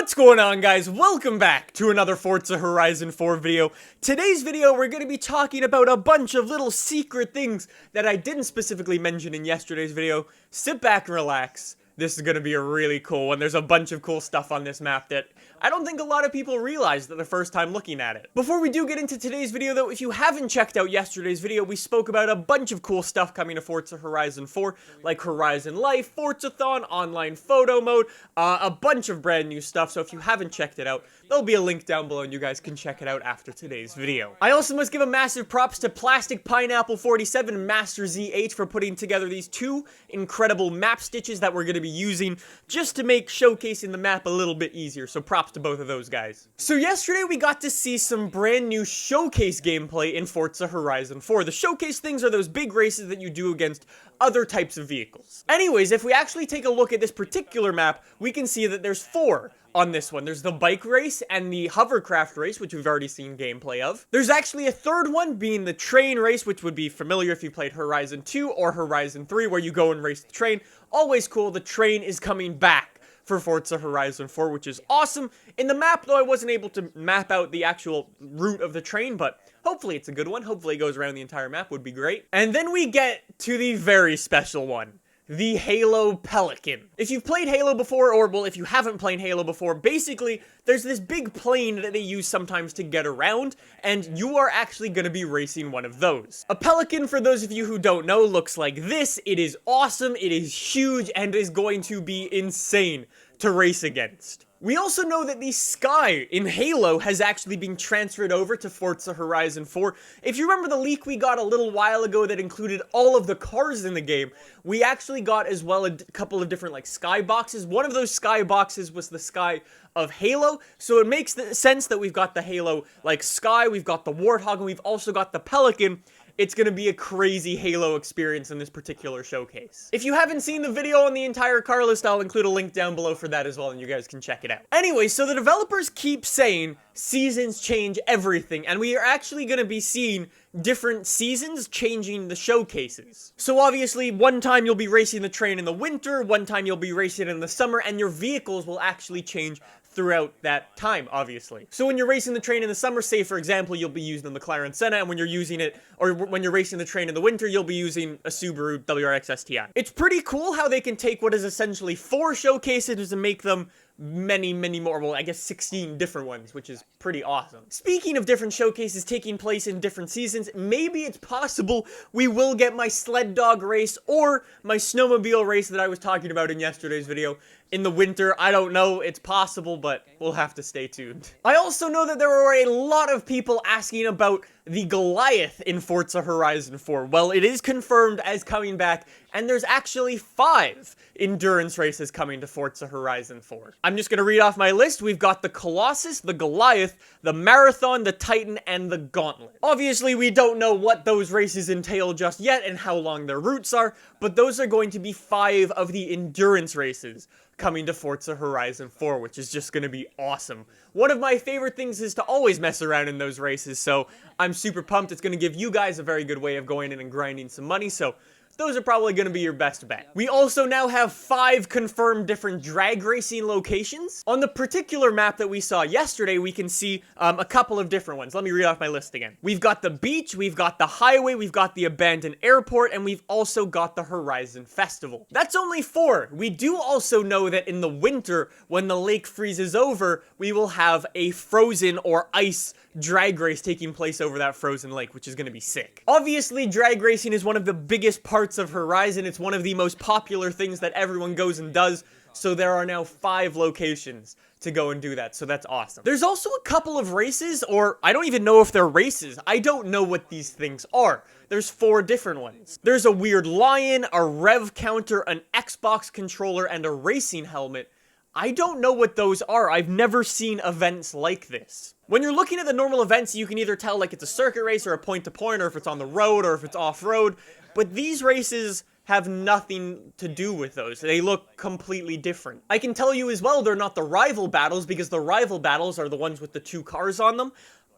What's going on, guys? Welcome back to another Forza Horizon 4 video. Today's video, we're going to be talking about a bunch of little secret things that I didn't specifically mention in yesterday's video. Sit back and relax. This is going to be a really cool one. There's a bunch of cool stuff on this map that I don't think a lot of people realize the first time looking at it. Before we do get into today's video, though, if you haven't checked out yesterday's video, we spoke about a bunch of cool stuff coming to Forza Horizon 4, like Horizon Life, Forzathon, online photo mode, a bunch of brand new stuff. So if you haven't checked it out, there'll be a link down below and you guys can check it out after today's video. I also must give a massive props to Plastic Pineapple 47 and Master ZH for putting together these two incredible map stitches that we're going to be using just to make showcasing the map a little bit easier. So props to both of those guys. So yesterday we got to see some brand new showcase gameplay in Forza Horizon 4. The showcase things are those big races that you do against other types of vehicles. Anyways, if we actually take a look at this particular map, we can see that there's four on this one. There's the bike race and the hovercraft race, which we've already seen gameplay of. There's actually a third one being the train race, which would be familiar if you played Horizon 2 or Horizon 3, where you go and race the train. Always cool. The train is coming back for Forza Horizon 4, which is awesome. In the map, though, I wasn't able to map out the actual route of the train, but hopefully it's a good one. Hopefully it goes around the entire map, would be great. And then we get to the very special one. The Halo Pelican. If you've played Halo before, or, well, if you haven't played Halo before, basically, there's this big plane that they use sometimes to get around, and you are actually going to be racing one of those. A Pelican, for those of you who don't know, looks like this. It is awesome, it is huge, and is going to be insane to race against. We also know that the sky in Halo has actually been transferred over to Forza Horizon 4. If you remember the leak we got a little while ago that included all of the cars in the game, we actually got as well a couple of different like sky boxes. One of those sky boxes was the sky of Halo, so it makes sense that we've got the Halo like sky, we've got the Warthog, and we've also got the Pelican. It's going to be a crazy Halo experience in this particular showcase. If you haven't seen the video on the entire car list, I'll include a link down below for that as well, and you guys can check it out. Anyway, so the developers keep saying seasons change everything, and we are actually going to be seeing different seasons changing the showcases. So obviously, one time you'll be racing the train in the winter, one time you'll be racing in the summer, and your vehicles will actually change throughout that time, obviously. So when you're racing the train in the summer, say for example, you'll be using the McLaren Senna, and when you're using it, or when you're racing the train in the winter, you'll be using a Subaru WRX STI. It's pretty cool how they can take what is essentially 4 showcases and make them many more, well, I guess 16 different ones, which is pretty awesome. Speaking of different showcases taking place in different seasons, maybe it's possible we will get my sled dog race or my snowmobile race that I was talking about in yesterday's video in the winter. I don't know, it's possible, but we'll have to stay tuned. I also know that there are a lot of people asking about the Goliath in Forza Horizon 4. Well, it is confirmed as coming back, and there's actually 5 endurance races coming to Forza Horizon 4. I'm just going to read off my list. We've got the Colossus, the Goliath, the Marathon, the Titan, and the Gauntlet. Obviously, we don't know what those races entail just yet and how long their routes are, but those are going to be 5 of the endurance races coming to Forza Horizon 4, which is just going to be awesome. One of my favorite things is to always mess around in those races, so I'm super pumped. It's going to give you guys a very good way of going in and grinding some money, so those are probably going to be your best bet. We also now have 5 confirmed different drag racing locations. On the particular map that we saw yesterday, we can see a couple of different ones. Let me read off my list again. We've got the beach, we've got the highway, we've got the abandoned airport, and we've also got the Horizon Festival. That's only 4. We do also know that in the winter, when the lake freezes over, we will have a frozen or ice drag race taking place over that frozen lake, which is going to be sick. Obviously, drag racing is one of the biggest parts of Horizon. It's one of the most popular things that everyone goes and does, so there are now 5 locations to go and do that, so that's awesome. There's also a couple of races, or I don't even know if they're races. I don't know what these things are. There's 4 different ones. There's a weird lion, a rev counter, an Xbox controller, and a racing helmet. I don't know what those are. I've never seen events like this. When you're looking at the normal events, you can either tell like it's a circuit race or a point-to-point, or if it's on the road, or if it's off-road. But these races have nothing to do with those. They look completely different. I can tell you as well, they're not the rival battles, because the rival battles are the ones with the 2 cars on them.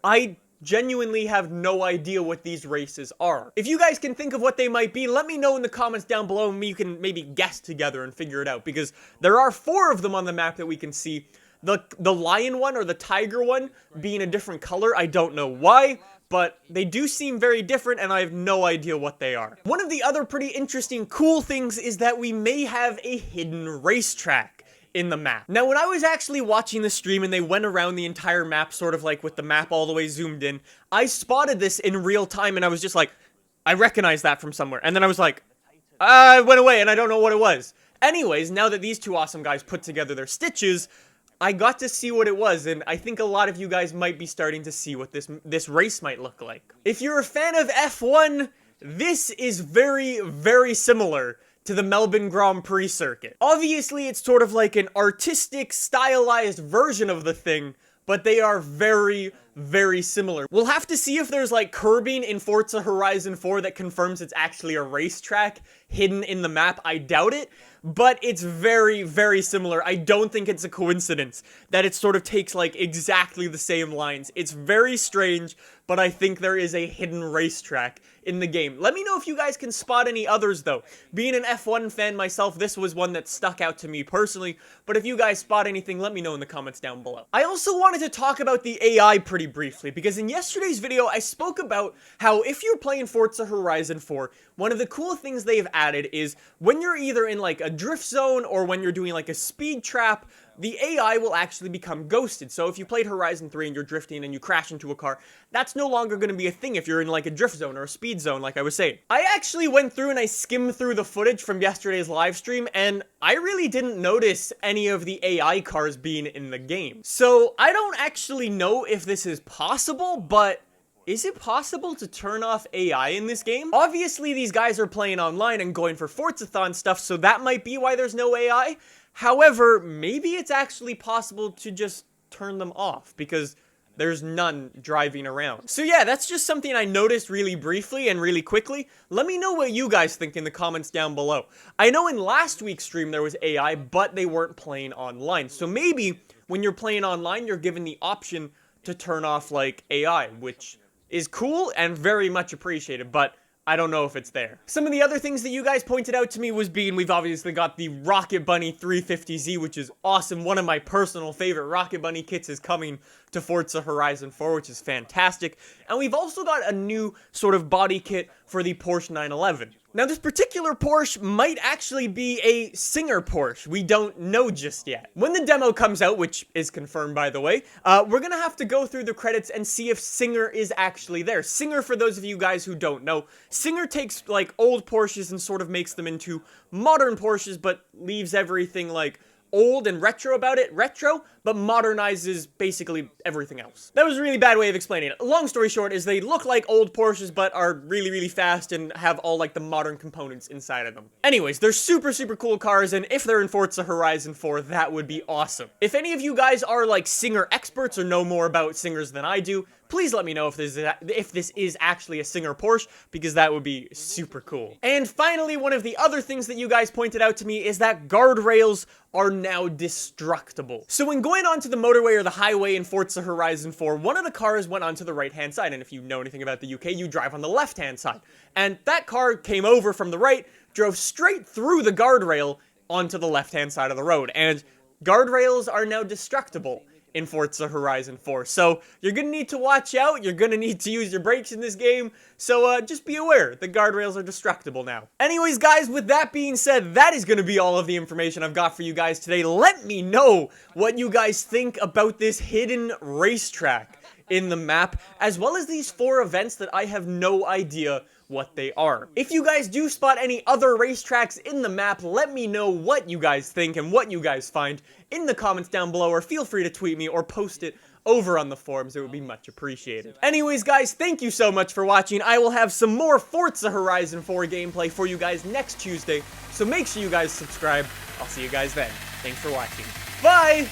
I genuinely have no idea what these races are. If you guys can think of what they might be, let me know in the comments down below and you can maybe guess together and figure it out, because there are 4 of them on the map that we can see. The lion one or the tiger one being a different color. I don't know why, but they do seem very different, and I have no idea what they are. One of the other pretty interesting, cool things is that we may have a hidden racetrack in the map. Now, when I was actually watching the stream and they went around the entire map, sort of like with the map all the way zoomed in, I spotted this in real time, and I was just like, I recognize that from somewhere. And then I was like, it went away, and I don't know what it was. Anyways, now that these two awesome guys put together their stitches, I got to see what it was, and I think a lot of you guys might be starting to see what this race might look like. If you're a fan of F1, this is very, very similar to the Melbourne Grand Prix circuit. Obviously, it's sort of like an artistic, stylized version of the thing, but they are very, very similar. We'll have to see if there's like curbing in Forza Horizon 4 that confirms it's actually a racetrack hidden in the map. I doubt it, but it's very, very similar. I don't think it's a coincidence that it sort of takes like exactly the same lines. It's very strange, but I think there is a hidden racetrack in the game. Let me know if you guys can spot any others though. Being an F1 fan myself, this was one that stuck out to me personally, but if you guys spot anything, let me know in the comments down below. I also wanted to talk about the AI pretty briefly, because in yesterday's video, I spoke about how if you're playing Forza Horizon 4, one of the cool things they've added is when you're either in like a drift zone or when you're doing like a speed trap, the AI will actually become ghosted. So if you played Horizon 3 and you're drifting and you crash into a car, that's no longer going to be a thing if you're in like a drift zone or a speed zone, like I was saying. I actually went through and I skimmed through the footage from yesterday's live stream, and I really didn't notice any of the AI cars being in the game. So I don't actually know if this is possible, but is it possible to turn off AI in this game? Obviously, these guys are playing online and going for Forzathon stuff, so that might be why there's no AI. However, maybe it's actually possible to just turn them off, because there's none driving around. So yeah, that's just something I noticed really briefly and really quickly. Let me know what you guys think in the comments down below. I know in last week's stream there was AI, but they weren't playing online. So maybe when you're playing online, you're given the option to turn off, like, AI, which is cool and very much appreciated, but I don't know if it's there. Some of the other things that you guys pointed out to me was being, we've obviously got the Rocket Bunny 350Z, which is awesome. One of my personal favorite Rocket Bunny kits is coming to Forza Horizon 4, which is fantastic. And we've also got a new sort of body kit for the Porsche 911. Now, this particular Porsche might actually be a Singer Porsche. We don't know just yet. When the demo comes out, which is confirmed by the way, we're gonna have to go through the credits and see if Singer is actually there. Singer, for those of you guys who don't know, Singer takes like old Porsches and sort of makes them into modern Porsches, but leaves everything like old and retro about it, but modernizes basically everything else. That was a really bad way of explaining it. Long story short is they look like old Porsches, but are really, really fast and have all like the modern components inside of them. Anyways, they're super, super cool cars, and if they're in Forza Horizon 4, that would be awesome. If any of you guys are like Singer experts or know more about Singers than I do, please let me know if this is actually a Singer Porsche, because that would be super cool. And finally, one of the other things that you guys pointed out to me is that guardrails are now destructible. So when going onto the motorway or the highway in Forza Horizon 4, one of the cars went onto the right-hand side, and if you know anything about the UK, you drive on the left-hand side. And that car came over from the right, drove straight through the guardrail onto the left-hand side of the road, and guardrails are now destructible in Forza Horizon 4. So you're gonna need to watch out, you're gonna need to use your brakes in this game, so just be aware, the guardrails are destructible now. Anyways guys, with that being said, that is gonna be all of the information I've got for you guys today. Let me know what you guys think about this hidden racetrack in the map, as well as these 4 events that I have no idea what they are. If you guys do spot any other racetracks in the map, let me know what you guys think and what you guys find in the comments down below, or feel free to tweet me or post it over on the forums. It would be much appreciated. Anyways guys, thank you so much for watching. I will have some more Forza Horizon 4 gameplay for you guys next Tuesday, so make sure you guys subscribe. I'll see you guys then. Thanks for watching. Bye!